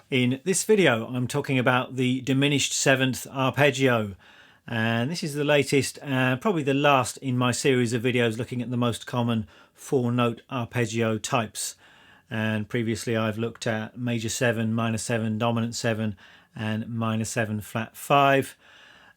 In this video I'm talking about the diminished seventh arpeggio, and this is the latest and probably the last in my series of videos looking at the most common 4-note arpeggio types. And previously I've looked at major 7, minor 7, dominant 7 and minor 7 flat 5.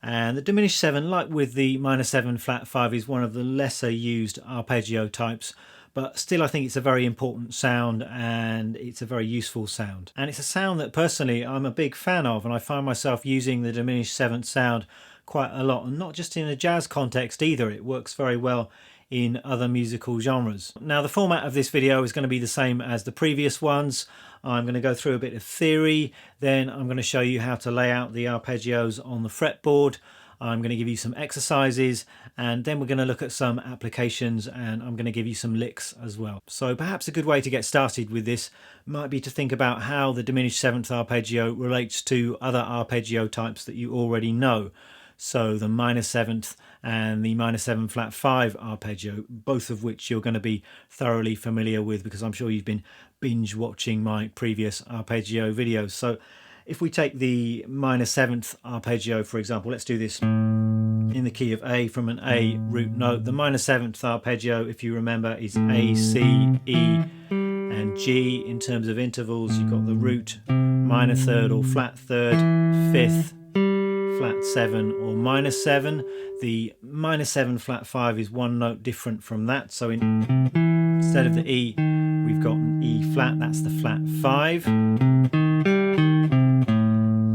And the diminished 7, like with the minor 7 flat 5, is one of the lesser used arpeggio types, but still I think it's a very important sound and it's a very useful sound. And it's a sound that personally I'm a big fan of, and I find myself using the diminished 7th sound quite a lot, and not just in a jazz context either. It works very well in other musical genres. Now the format of this video is going to be the same as the previous ones. I'm going to go through a bit of theory, then I'm going to show you how to lay out the arpeggios on the fretboard. I'm going to give you some exercises, and then we're going to look at some applications, and I'm going to give you some licks as well. So perhaps a good way to get started with this might be to think about how the diminished 7th arpeggio relates to other arpeggio types that you already know. So the minor 7th and the minor 7 flat 5 arpeggio, both of which you're going to be thoroughly familiar with because I'm sure you've been binge watching my previous arpeggio videos. So if we take the minor 7th arpeggio, for example, let's do this in the key of A from an A root note. The minor 7th arpeggio, if you remember, is A, C, E and G. In terms of intervals, you've got the root, minor 3rd or flat 3rd, 5th, flat 7 or minor 7. The minor 7 flat 5 is one note different from that. So instead of the E, we've got an E flat, that's the flat 5.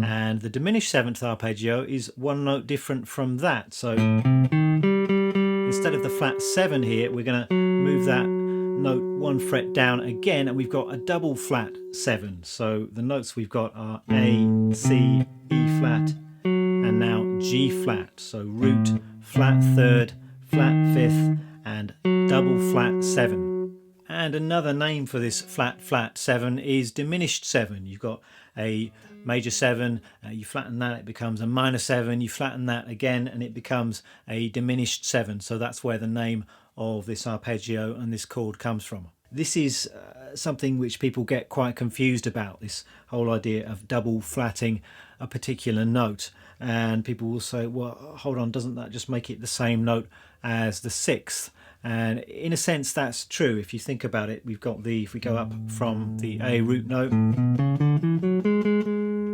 And the diminished 7th arpeggio is one note different from that. So instead of the flat 7 here, we're going to move that note one fret down again, and we've got a double flat 7. So the notes we've got are A, C, E flat, and now G flat. So root, flat 3rd, flat 5th, and double flat 7. And another name for this flat 7 is diminished 7. You've got a major 7, you flatten that, it becomes a minor 7, you flatten that again and it becomes a diminished 7. So that's where the name of this arpeggio and this chord comes from. This is something which people get quite confused about, this whole idea of double flatting a particular note. And people will say, well, hold on, doesn't that just make it the same note as the 6th? And in a sense that's true. If you think about it, we've got the, if we go up from the A root note,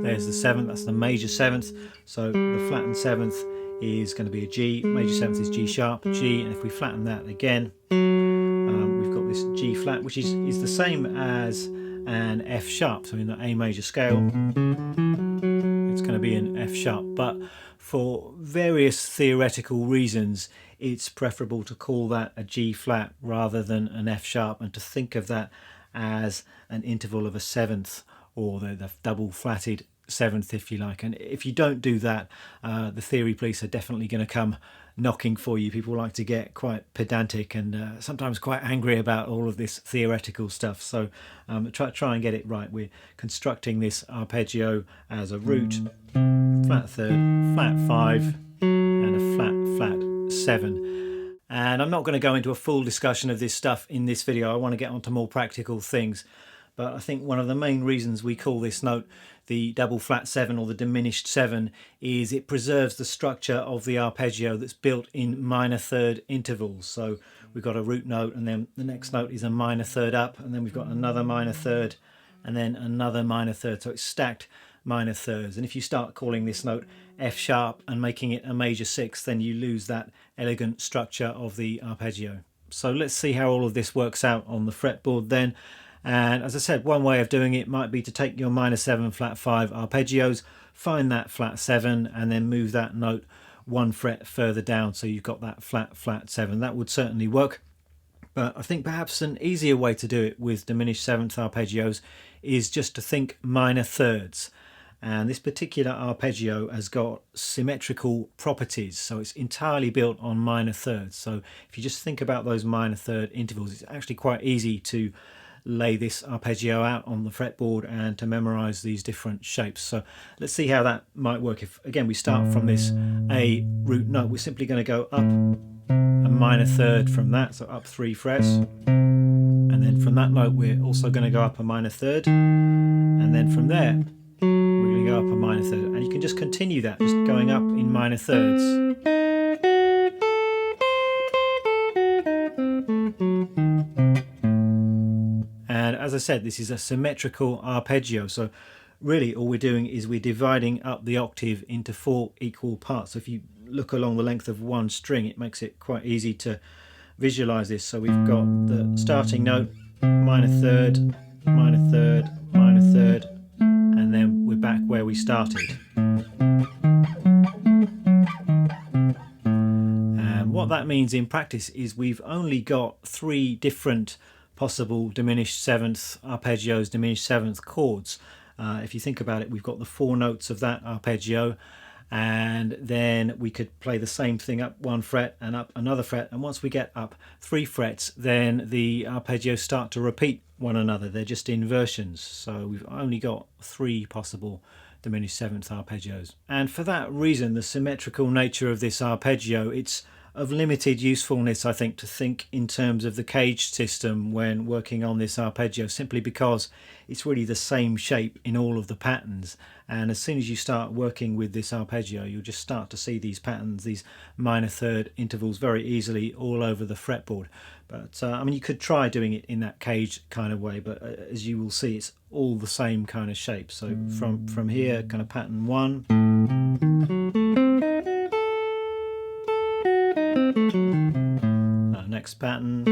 there's the 7th, that's the major 7th. So the flattened 7th is going to be a G, major 7th is G sharp, G, and if we flatten that again, we've got this G flat, which is the same as an F sharp. So in the A major scale, it's going to be an F sharp, but for various theoretical reasons it's preferable to call that a G flat rather than an F sharp, and to think of that as an interval of a 7th, or the double flatted 7th if you like. And if you don't do that, the theory police are definitely going to come knocking for you. People like to get quite pedantic and sometimes quite angry about all of this theoretical stuff. So try and get it right. We're constructing this arpeggio as a root, flat 3rd, flat 5 and a flat 7. And I'm not going to go into a full discussion of this stuff in this video. I want to get onto more practical things. But I think one of the main reasons we call this note the double flat 7 or the diminished 7 is it preserves the structure of the arpeggio that's built in minor 3rd intervals. So we've got a root note, and then the next note is a minor 3rd up, and then we've got another minor 3rd, and then another minor 3rd. So it's stacked minor 3rds. And if you start calling this note F sharp and making it a major 6th, then you lose that elegant structure of the arpeggio. So let's see how all of this works out on the fretboard then. And as I said, one way of doing it might be to take your minor 7 flat 5 arpeggios, find that flat 7 and then move that note one fret further down, so you've got that flat 7. That would certainly work. But I think perhaps an easier way to do it with diminished 7th arpeggios is just to think minor 3rds. And this particular arpeggio has got symmetrical properties, so it's entirely built on minor 3rds. So if you just think about those minor 3rd intervals, it's actually quite easy to lay this arpeggio out on the fretboard and to memorize these different shapes. So let's see how that might work. If again we start from this A root note, we're simply going to go up a minor 3rd from that, so up 3 frets, and then from that note we're also going to go up a minor 3rd, and and then from there we're going to go up a minor third, and you can just continue that, just going up in minor thirds. And as I said, this is a symmetrical arpeggio, so really all we're doing is we're dividing up the octave into 4 equal parts. So if you look along the length of one string, it makes it quite easy to visualize this. So we've got the starting note, minor third, minor third, minor third, and then we're back where we started. And what that means in practice is we've only got 3 different possible diminished seventh arpeggios, diminished seventh chords. If you think about it, we've got the 4 notes of that arpeggio, and then we could play the same thing up 1 fret and up another fret, and once we get up 3 frets, then the arpeggios start to repeat one another. They're just inversions, so we've only got 3 possible diminished seventh arpeggios. And for that reason, the symmetrical nature of this arpeggio, it's of limited usefulness, I think, to think in terms of the caged system when working on this arpeggio, simply because it's really the same shape in all of the patterns, and as soon as you start working with this arpeggio, you'll just start to see these patterns, these minor third intervals, very easily all over the fretboard. But I mean, you could try doing it in that caged kind of way, but as you will see, it's all the same kind of shape. So from here, kind of pattern 1, next pattern,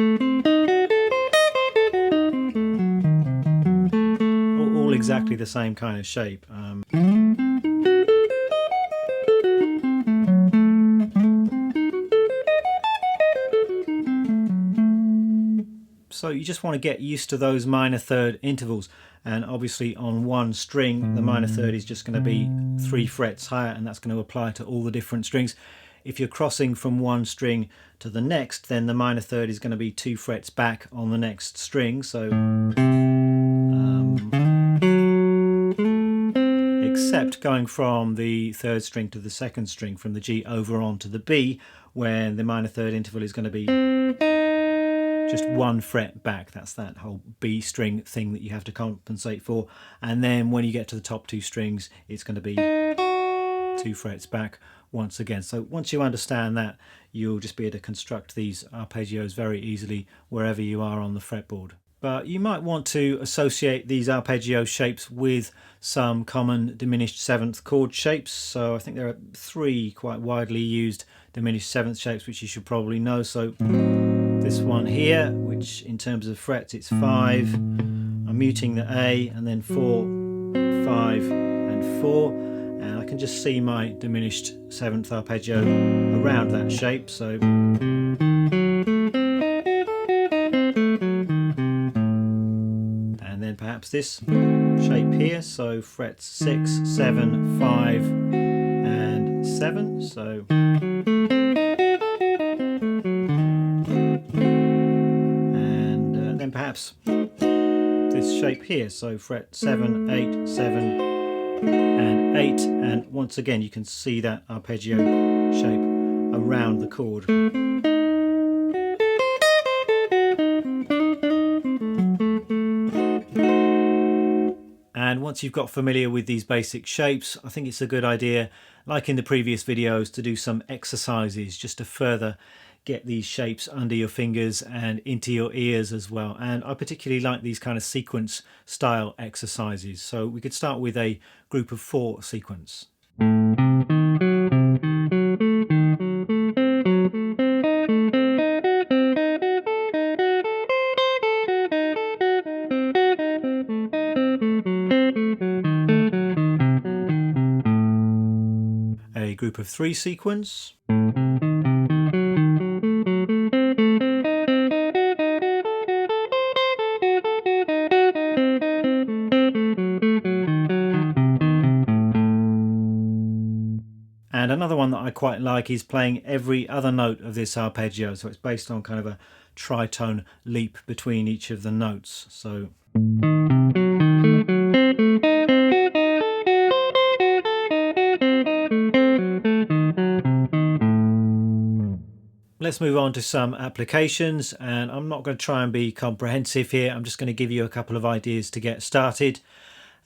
all exactly the same kind of shape. So you just want to get used to those minor third intervals, and obviously on one string the minor third is just going to be 3 frets higher, and that's going to apply to all the different strings. If you're crossing from one string to the next, then the minor third is going to be 2 frets back on the next string. So except going from the 3rd string to the 2nd string, from the G over onto the B, where the minor third interval is going to be just 1 fret back. That's that whole B string thing that you have to compensate for. And then when you get to the top 2 strings, it's going to be 2 frets back once again. So once you understand that, you'll just be able to construct these arpeggios very easily wherever you are on the fretboard. But you might want to associate these arpeggio shapes with some common diminished seventh chord shapes. So I think there are 3 quite widely used diminished seventh shapes which you should probably know. So this one here, which in terms of frets it's 5, I'm muting the A, and then 4, 5 and 4, and I can just see my diminished seventh arpeggio around that shape. So and then perhaps this shape here, so frets 6, 7, 5 and 7. So then perhaps this shape here, so fret 7, 8, 7 and 8, and once again you can see that arpeggio shape around the chord. And once you've got familiar with these basic shapes, I think it's a good idea, like in the previous videos, to do some exercises just to further get these shapes under your fingers and into your ears as well. And I particularly like these kind of sequence style exercises. So we could start with a group of 4 sequence. A group of 3 sequence. And another one that I quite like is playing every other note of this arpeggio. So it's based on kind of a tritone leap between each of the notes. So let's move on to some applications, and I'm not going to try and be comprehensive here. I'm just going to give you a couple of ideas to get started.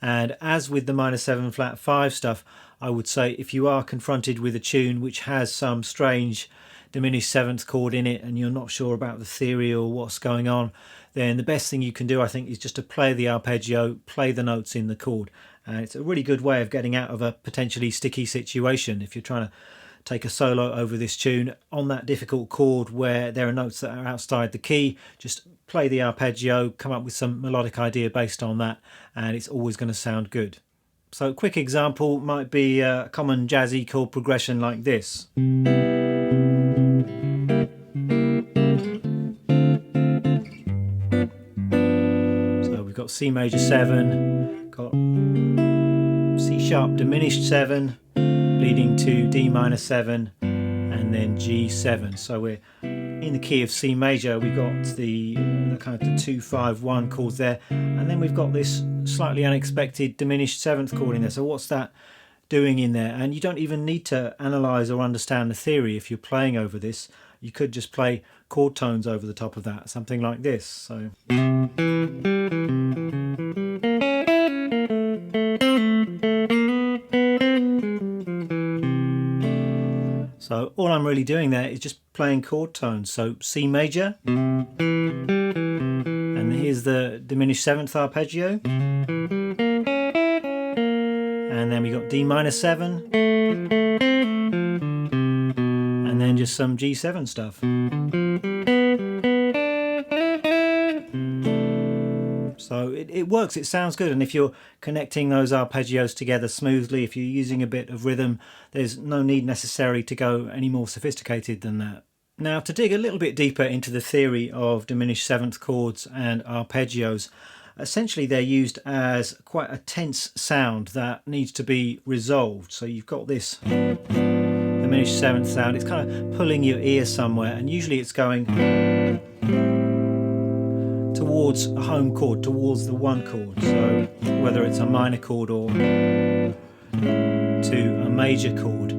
And as with the minor 7 flat 5 stuff, I would say if you are confronted with a tune which has some strange diminished 7th chord in it and you're not sure about the theory or what's going on, then the best thing you can do, I think, is just to play the arpeggio, play the notes in the chord. It's a really good way of getting out of a potentially sticky situation if you're trying to take a solo over this tune on that difficult chord where there are notes that are outside the key. Just play the arpeggio, come up with some melodic idea based on that, and it's always going to sound good. So a quick example might be a common jazzy chord progression like this. So we've got C major 7, got C sharp diminished 7, leading to D minor 7 and then G7. So we're in the key of C major, we've got the kind of the 2-5-1 chords there, and then we've got this slightly unexpected diminished 7th chord in there. So what's that doing in there? And you don't even need to analyze or understand the theory if you're playing over this. You could just play chord tones over the top of that, something like this. So all I'm really doing there is just playing chord tones. So C major, and here's the diminished 7th arpeggio, and then we got D minor 7, and then just some G7 stuff. So it works, it sounds good, and if you're connecting those arpeggios together smoothly, if you're using a bit of rhythm, there's no need necessarily to go any more sophisticated than that. Now, to dig a little bit deeper into the theory of diminished 7th chords and arpeggios, essentially they're used as quite a tense sound that needs to be resolved. So you've got this diminished 7th sound, it's kind of pulling your ear somewhere, and usually it's going towards a home chord, towards the 1 chord. So whether it's a minor chord or to a major chord.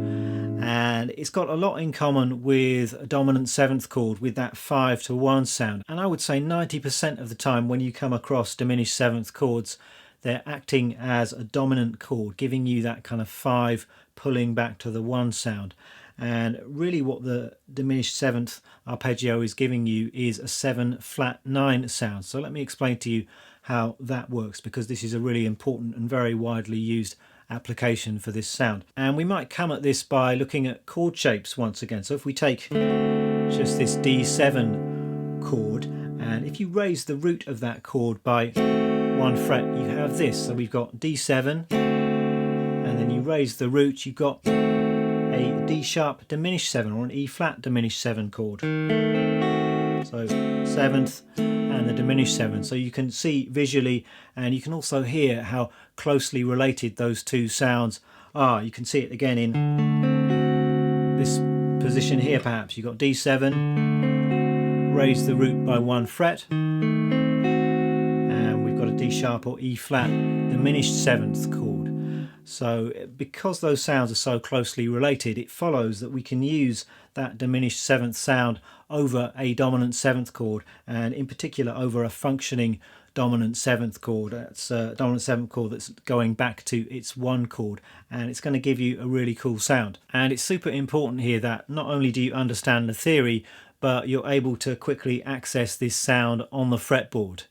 And it's got a lot in common with a dominant 7th chord, with that 5-1 sound. And I would say 90% of the time when you come across diminished 7th chords, they're acting as a dominant chord, giving you that kind of 5 pulling back to the 1 sound. And really what the diminished 7th arpeggio is giving you is a 7 flat 9 sound. So let me explain to you how that works, because this is a really important and very widely used application for this sound. And we might come at this by looking at chord shapes once again. So if we take just this D7 chord, and if you raise the root of that chord by 1 fret, you have this. So we've got D7, and then you raise the root, you've got a D sharp diminished 7 or an E flat diminished 7 chord. So 7th and the diminished 7. So you can see visually, and you can also hear how closely related those two sounds are. You can see it again in this position here perhaps. You've got D7, raise the root by 1 fret, and we've got a D sharp or E flat diminished 7th chord. So because those sounds are so closely related, it follows that we can use that diminished 7th sound over a dominant 7th chord, and in particular over a functioning dominant 7th chord. That's a dominant 7th chord that's going back to its 1 chord, and it's going to give you a really cool sound. And it's super important here that not only do you understand the theory, but you're able to quickly access this sound on the fretboard.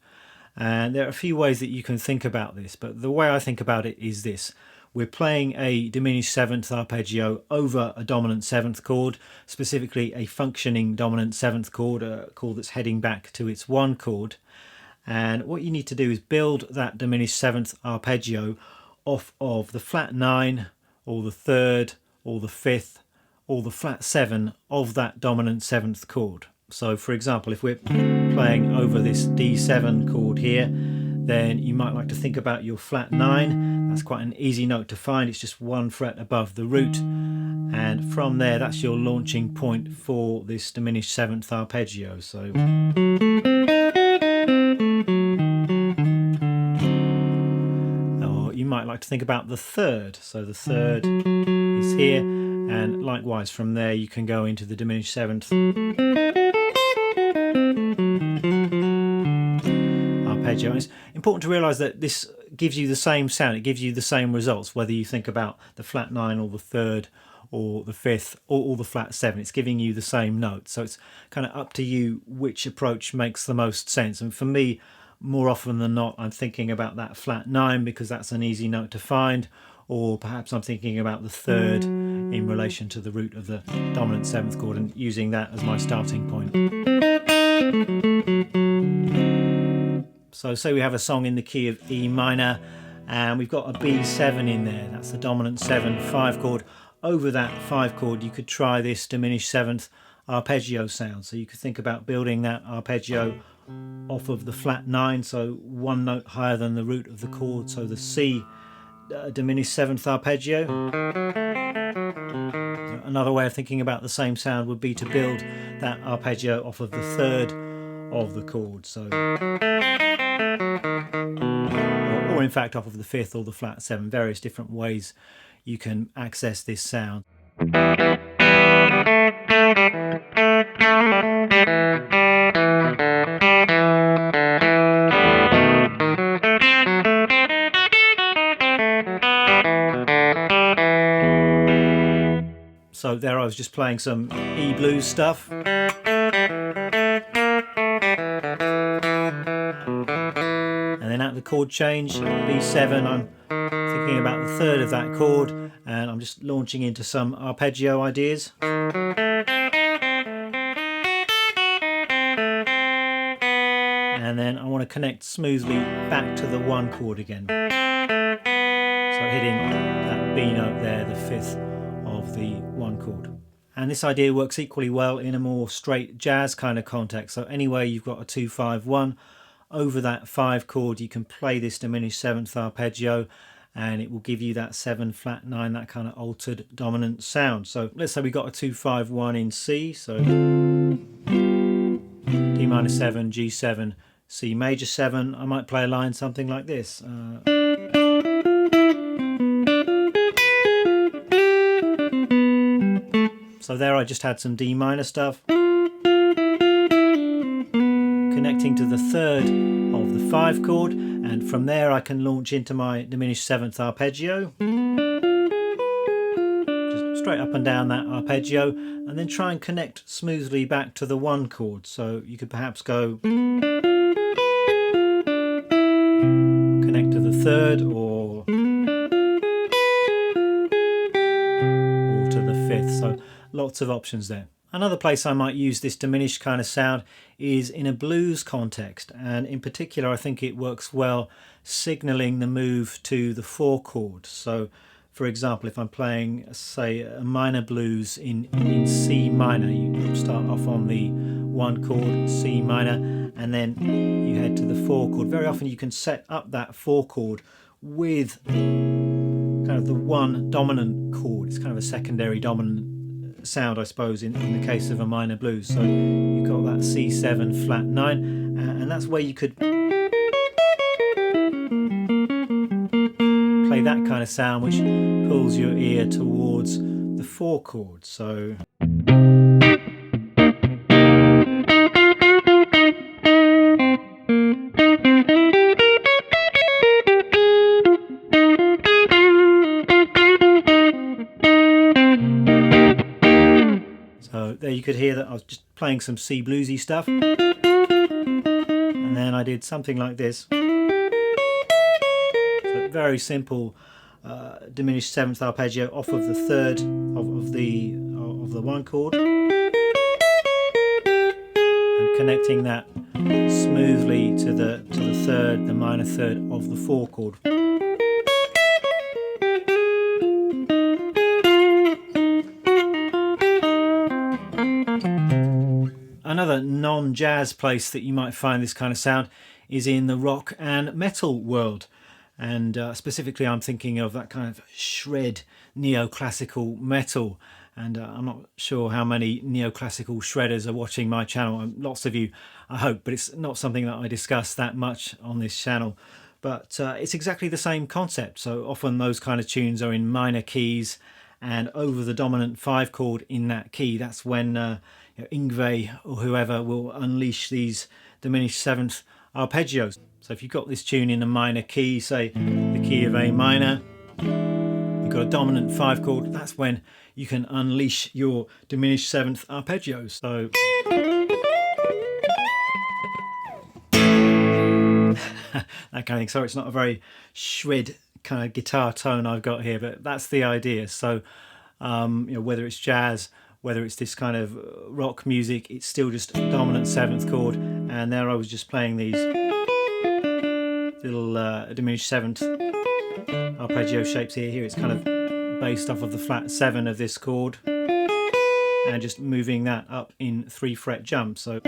And there are a few ways that you can think about this, but the way I think about it is this. We're playing a diminished 7th arpeggio over a dominant 7th chord, specifically a functioning dominant 7th chord, a chord that's heading back to its 1 chord. And what you need to do is build that diminished 7th arpeggio off of the flat 9, or the 3rd, or the 5th, or the flat 7 of that dominant 7th chord. So for example, if we're playing over this D7 chord here, then you might like to think about your flat 9. That's quite an easy note to find. It's just 1 fret above the root, and from there that's your launching point for this diminished 7th arpeggio. So or you might like to think about the 3rd. So the 3rd is here, and likewise from there you can go into the diminished 7th arpeggio arpeggio. And it's important to realise that this gives you the same sound, it gives you the same results, whether you think about the flat 9 or the 3rd or the 5th or the flat 7. It's giving you the same note. So it's kind of up to you which approach makes the most sense. And for me, more often than not, I'm thinking about that flat 9 because that's an easy note to find, or perhaps I'm thinking about the 3rd in relation to the root of the dominant 7th chord and using that as my starting point. So say we have a song in the key of E minor and we've got a B7 in there, that's the dominant 7 5 chord. Over that 5 chord you could try this diminished 7th arpeggio sound. So you could think about building that arpeggio off of the flat 9, so one note higher than the root of the chord, so the C diminished 7th arpeggio. Another way of thinking about the same sound would be to build that arpeggio off of the 3rd of the chord, so or in fact off of the 5th or the flat 7. Various different ways you can access this sound. So there I was just playing some E blues stuff. And then at the chord change, B7, I'm thinking about the 3rd of that chord and I'm just launching into some arpeggio ideas. And then I want to connect smoothly back to the 1 chord again. So hitting that B note there, the 5th of the 1 chord. And this idea works equally well in a more straight jazz kind of context. So anywhere you've got a 2-5-1, over that 5 chord you can play this diminished 7th arpeggio and it will give you that 7 flat 9, that kind of altered dominant sound. So let's say we got a 2-5-1 in C, so D minor 7, G7, C major 7. I might play a line something like this. So there I just had some D minor stuff, connecting to the 3rd of the 5 chord, and from there I can launch into my diminished 7th arpeggio, just straight up and down that arpeggio, and then try and connect smoothly back to the 1 chord. So you could perhaps go connect to the 3rd or to the 5th. So lots of options there. Another place I might use this diminished kind of sound is in a blues context, and in particular I think it works well signalling the move to the 4 chord. So for example, if I'm playing say a minor blues in C minor, you start off on the 1 chord, C minor, and then you head to the 4 chord. Very often you can set up that 4 chord with kind of the 1 dominant chord. It's kind of a secondary dominant sound, I suppose, in the case of a minor blues. So you've got that C7 flat 9, and that's where you could play that kind of sound which pulls your ear towards the 4 chord. So there you could hear that I was just playing some C bluesy stuff, and then I did something like this. So very simple diminished 7th arpeggio off of the 3rd of the 1 chord, and connecting that smoothly to the 3rd, the minor 3rd of the 4 chord. Another non-jazz place that you might find this kind of sound is in the rock and metal world, and specifically I'm thinking of that kind of shred neoclassical metal, and I'm not sure how many neoclassical shredders are watching my channel. Lots of you, I hope, but it's not something that I discuss that much on this channel. But it's exactly the same concept. So often those kind of tunes are in minor keys and over the dominant 5 chord in that key. That's when Yngwie or whoever will unleash these diminished 7th arpeggios. So if you've got this tune in a minor key, say the key of A minor, you've got a dominant 5 chord, that's when you can unleash your diminished 7th arpeggios. So that kind of thing. Sorry, it's not a very shred kind of guitar tone I've got here, but that's the idea. So you know, whether it's jazz, whether it's this kind of rock music, it's still just a dominant 7th chord. And there I was just playing these little diminished 7th arpeggio shapes here. Here it's kind of based off of the flat 7 of this chord, and just moving that up in 3-fret jumps. So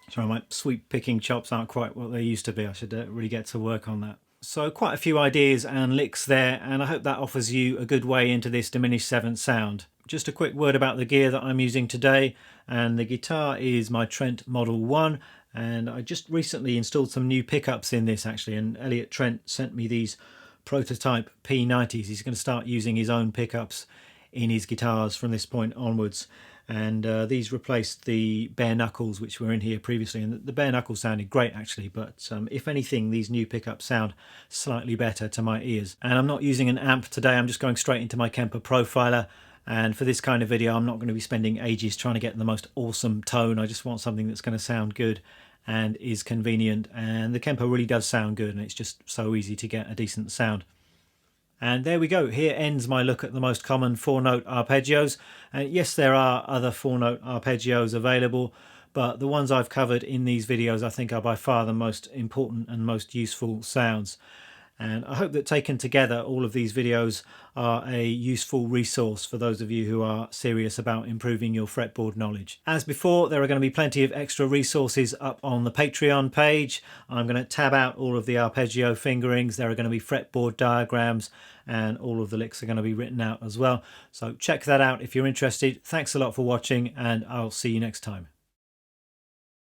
sorry, my sweep picking chops aren't quite what they used to be. I should really get to work on that. So quite a few ideas and licks there, and I hope that offers you a good way into this diminished 7th sound. Just a quick word about the gear that I'm using today, and the guitar is my Trent Model 1, and I just recently installed some new pickups in this actually, and Elliot Trent sent me these prototype P90s. He's going to start using his own pickups in his guitars from this point onwards, and these replaced the bare knuckles which were in here previously, and the bare knuckles sounded great actually, but if anything these new pickups sound slightly better to my ears. And I'm not using an amp today, I'm just going straight into my Kemper Profiler, and for this kind of video I'm not going to be spending ages trying to get the most awesome tone. I just want something that's going to sound good and is convenient, and the Kemper really does sound good, and it's just so easy to get a decent sound. And there we go, here ends my look at the most common 4-note arpeggios. And yes, there are other 4-note arpeggios available, but the ones I've covered in these videos I think are by far the most important and most useful sounds. And I hope that taken together all of these videos are a useful resource for those of you who are serious about improving your fretboard knowledge. As before, there are going to be plenty of extra resources up on the Patreon page. I'm going to tab out all of the arpeggio fingerings. There are going to be fretboard diagrams, and all of the licks are going to be written out as well. So check that out if you're interested. Thanks a lot for watching, and I'll see you next time.